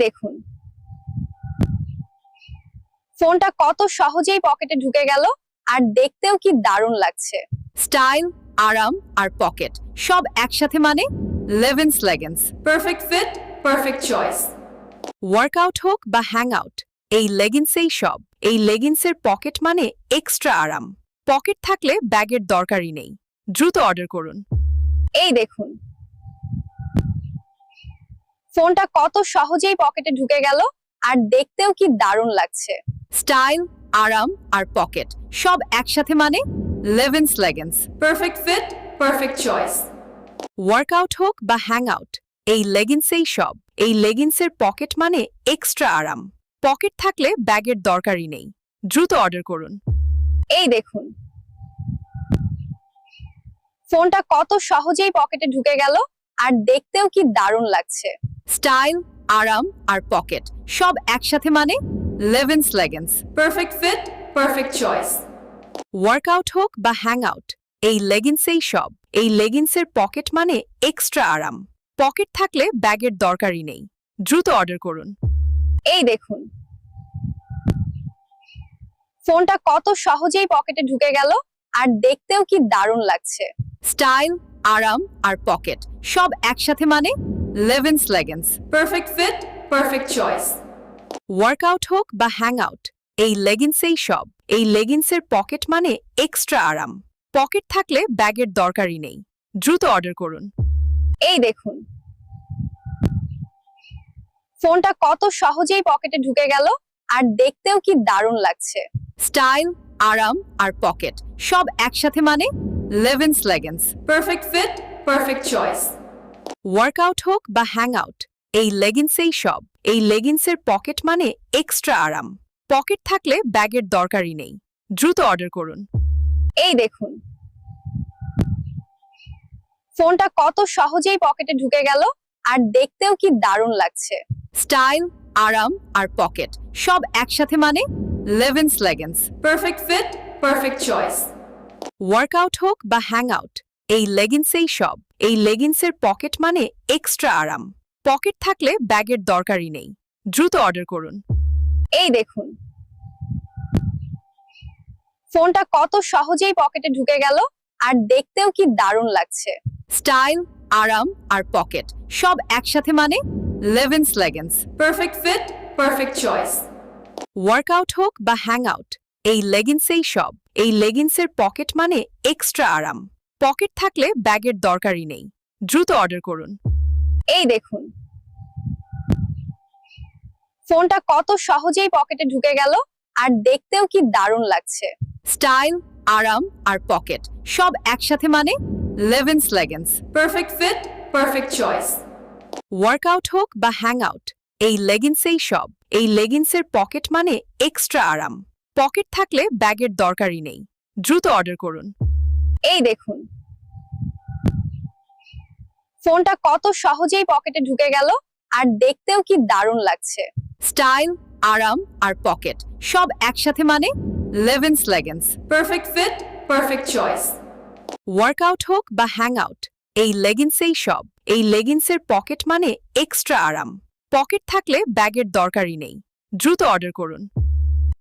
দেখুন, ফোনটা কত সহজেই পকেটে ঢুকে গেল আর দেখতেও কি দারুণ লাগছে। স্টাইল, আরাম আর পকেট সব একসাথে মানে Levins leggings. Perfect fit, perfect choice. Workout হোক বা হ্যাং আউট, এই লেগিংসেই সব। এই লেগিংসের পকেট মানে এক্সট্রা আরাম। পকেট থাকলে ব্যাগের দরকারই নেই। দ্রুত অর্ডার করুন। এই দেখুন, ফোনটা কত সহজেই পকেটে ঢুকে গেল আর দেখতেও কি দারুণ লাগছে। স্টাইল, আরাম আর পকেট সব একসাথে মানে Levins leggings. Perfect fit, perfect choice. Workout হোক বা হ্যাং আউট, এই লেগিংসেই সব। এই লেগিংসের পকেট মানে এক্সট্রা আরাম। পকেট থাকলে ব্যাগের দরকারই নেই। দ্রুত অর্ডার করুন। এই দেখুন, ফোনটা কত সহজেই পকেটে ঢুকে গেল আর দেখতেও কি দারুণ লাগছে। স্টাইল, আরাম আর পকেট সব একসাথে মানে Levins leggings. Perfect fit, perfect choice. Workout হোক বা হ্যাং আউট, এই লেগিংসেই সব। এই লেগিংসের পকেট মানে এক্সট্রা আরাম। পকেট থাকলে ব্যাগের দরকারই নেই। দ্রুত অর্ডার করুন। এই দেখুন, ফোনটা কত সহজেই পকেটে ঢুকে গেল আর দেখতেও কি দারুণ লাগছে। স্টাইল, আরাম আর পকেট সব একসাথে মানে Levins leggings. Perfect fit, perfect choice. Workout হোক বা হ্যাং আউট, এই লেগিংসেই সব। এই লেগিংসের পকেট মানে এক্সট্রা আরাম। পকেট থাকলে ব্যাগের দরকারই নেই। দ্রুত অর্ডার করুন। এই দেখুন, ফোনটা কত সহজেই পকেটে ঢুকে গেল আর দেখতেও কি দারুণ লাগছে। স্টাইল, আরাম আর পকেট সব একসাথে মানে Levins leggings. Perfect fit, perfect choice. Workout হোক বা হ্যাং আউট, এই লেগিংসেই সব। এই লেগিংসের পকেট মানে এক্সট্রা আরাম। পকেট থাকলে ব্যাগের দরকারই নেই। দ্রুত অর্ডার করুন। এই দেখুন, ফোনটা কত সহজেই পকেটে ঢুকে গেল আর দেখতেও কি দারুণ লাগছে। স্টাইল, আরাম আর পকেট সব একসাথে মানে Levins leggings. Perfect fit, perfect choice. Workout হোক বা হ্যাং আউট, এই লেগিংসেই সব। এই লেগিংসের পকেট মানে এক্সট্রা আরাম। পকেট থাকলে ব্যাগের দরকারই নেই। দ্রুত অর্ডার করুন। এই দেখুন, ফোনটা কত সহজেই পকেটে ঢুকে গেল আর দেখতেও কি দারুণ লাগছে। স্টাইল, আরাম আর পকেট সব একসাথে মানে Levins leggings. Perfect fit, perfect choice. Workout হোক বা হ্যাং আউট, এই লেগিংসেই সব। এই লেগিংসের পকেট মানে এক্সট্রা আরাম। পকেট থাকলে ব্যাগের দরকারই নেই। দ্রুত অর্ডার করুন। এই দেখুন, ফোনটা কত সহজেই পকেটে ঢুকে গেল আর দেখতেও কি দারুণ লাগছে। স্টাইল, আরাম আর পকেট সব একসাথে মানে Levins leggings. Perfect fit, perfect choice. Workout হোক বা হ্যাং আউট, এই লেগিংসেই সব। এই লেগিংসের পকেট মানে এক্সট্রা আরাম। পকেট থাকলে ব্যাগের দরকারই নেই। দ্রুত অর্ডার করুন। এই দেখুন, ফোনটা কত সহজেই পকেটে ঢুকে গেল আর দেখতেও কি দারুণ লাগছে। স্টাইল, আরাম আর পকেট সব একসাথে মানে Levins leggings. Perfect fit, perfect choice. Workout হোক বা হ্যাং আউট, এই লেগিংসেই সব। এই লেগিংসের পকেট মানে এক্সট্রা আরাম। পকেট থাকলে ব্যাগের দরকারই নেই। দ্রুত অর্ডার করুন।